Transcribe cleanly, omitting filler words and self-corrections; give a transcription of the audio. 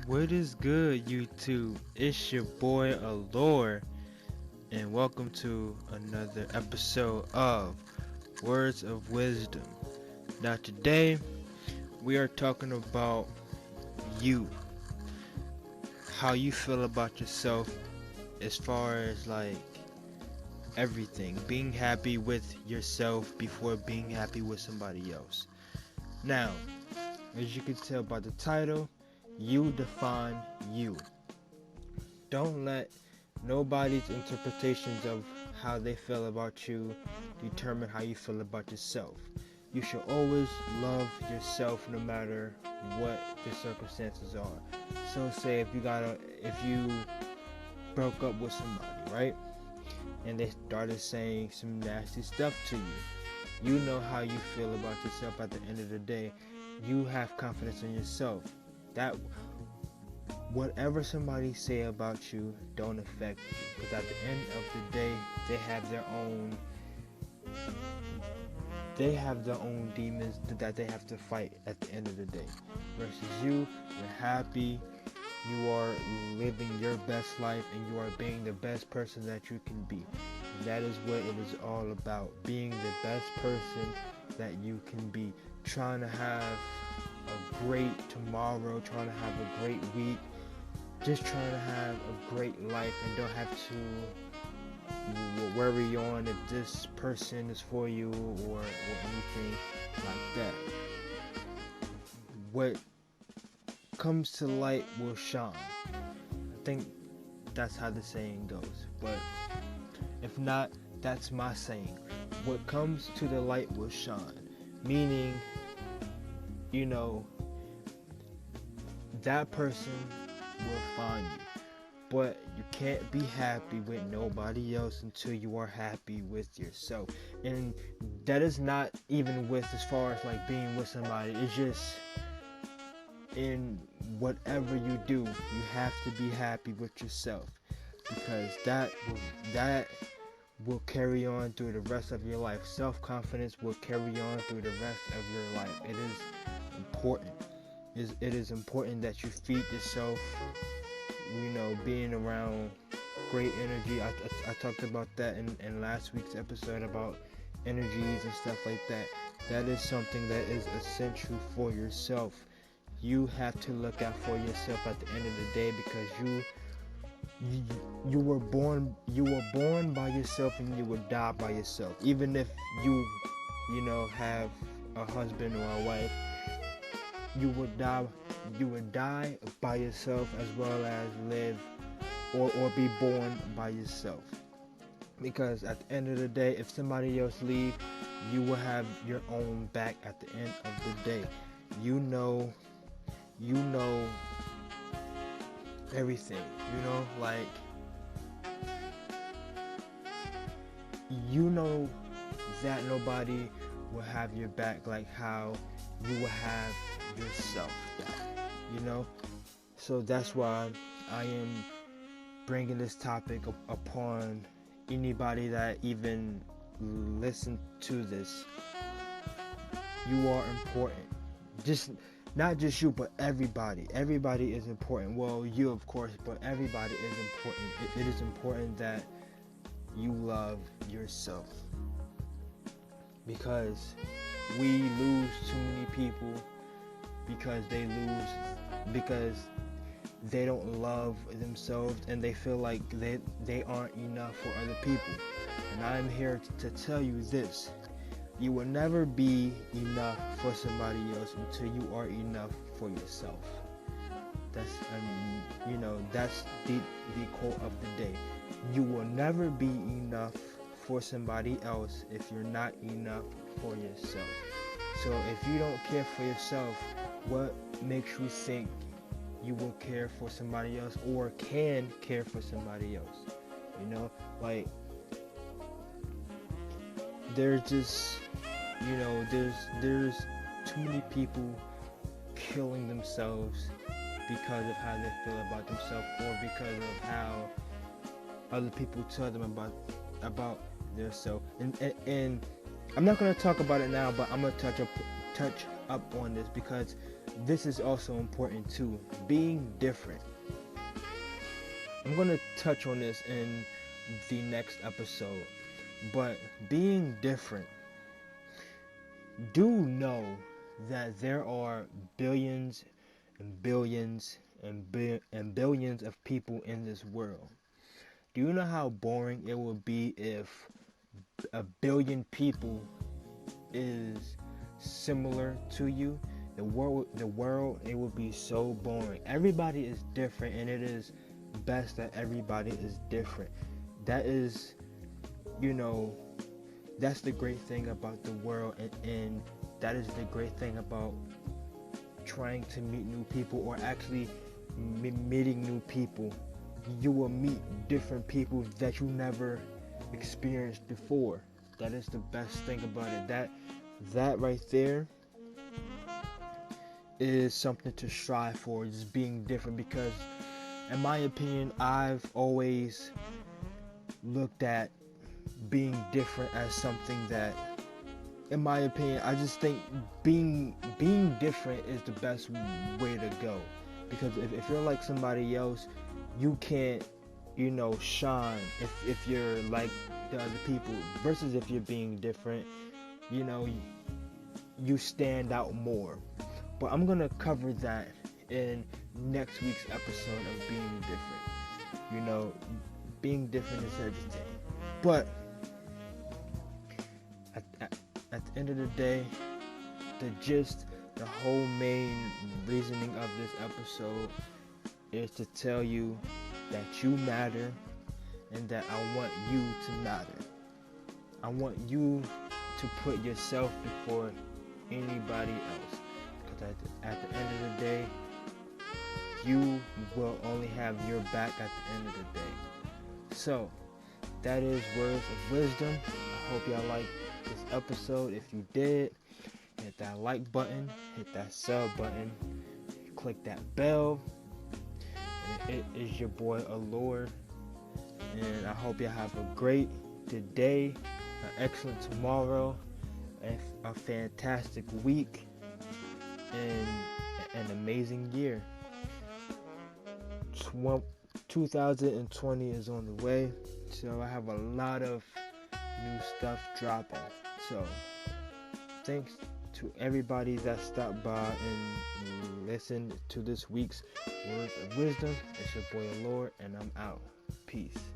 What is good, YouTube? It's your boy Allure, and welcome to another episode of Words of Wisdom. Now, today we are talking about you, how you feel about yourself, as far as like everything, being happy with yourself before being happy with somebody else. Now, as you can tell by the title, you define you. Don't let nobody's interpretations of how they feel about you determine how you feel about yourself. You should always love yourself no matter what the circumstances are. So say if you broke up with somebody, right? And they started saying some nasty stuff to you. You know how you feel about yourself at the end of the day. You have confidence in yourself. That whatever somebody say about you don't affect you, because at the end of the day they have their own demons that they have to fight at the end of the day. Versus you're happy, you are living your best life, and you are being the best person that you can be. And that is what it is all about, being the best person that you can be, trying to have a great tomorrow, trying to have a great week, just trying to have a great life, and don't have to worry on if this person is for you or anything like that. What comes to light will shine. I think that's how the saying goes. But if not, that's my saying. What comes to the light will shine. Meaning, that person will find you. But you can't be happy with nobody else until you are happy with yourself. And that is not even with as far as like being with somebody. It's just in whatever you do, you have to be happy with yourself, because that will carry on through the rest of your life. Self-confidence will carry on through the rest of your life. It is important. It is important that you feed yourself, being around great energy. I talked about that in last week's episode about energies and stuff like that. That is something that is essential for yourself. You have to look out for yourself at the end of the day, because you were born by yourself, and you will die by yourself. Even if you have a husband or a wife, you would die by yourself, as well as live or be born by yourself. Because at the end of the day, if somebody else leave, you will have your own back at the end of the day. You know everything, like that nobody will have your back like how you will have yourself back. So that's why I am bringing this topic upon anybody that even listen to this. You are important. Just not just you, but everybody. Everybody is important. Well, you of course, but everybody is important. It is important that you love yourself, because we lose too many people because they don't love themselves, and they feel like they aren't enough for other people. And I'm here to tell you this: you will never be enough for somebody else until you are enough for yourself. That's that's the quote of the day. You will never be enough for somebody else if you're not enough for yourself. So if you don't care for yourself, what makes you think you will care for somebody else, or can care for somebody else? Like, there's just there's too many people killing themselves because of how they feel about themselves, or because of how other people tell them about themselves. And I'm not gonna talk about it now, but I'm gonna touch up on this, because this is also important too. Being different. I'm gonna touch on this in the next episode, but being different. Do know that there are billions and billions and billions of people in this world. Do you know how boring it would be if a billion people is similar to you? The world, it would be so boring. Everybody is different, and it is best that everybody is different. That is, you know, that's the great thing about the world, and that is the great thing about trying to meet new people, or actually meeting new people. You will meet different people that you never experienced before. That is the best thing about it. That right there is something to strive for, just being different, because in my opinion, I've always looked at being different as something that, in my opinion, I just think being different is the best way to go. Because if you're like somebody else, you can't, shine if you're like the other people. Versus if you're being different, you know, you stand out more. But I'm gonna cover that in next week's episode of being different. Being different is everything. But at the end of the day, the whole main reasoning of this episode is to tell you that you matter, and that I want you to matter. I want you to put yourself before anybody else. Because at the end of the day, you will only have your back at the end of the day. So, that is Words of Wisdom. I hope y'all liked this episode. If you did, hit that like button, hit that sub button, click that bell. And it is your boy Allure. And I hope y'all have a great today, an excellent tomorrow, and a fantastic week, and an amazing year. 2020 is on the way, so I have a lot of new stuff dropping. So thanks to everybody that stopped by and listened to this week's Words of Wisdom. It's your boy Allure, and I'm out. Peace.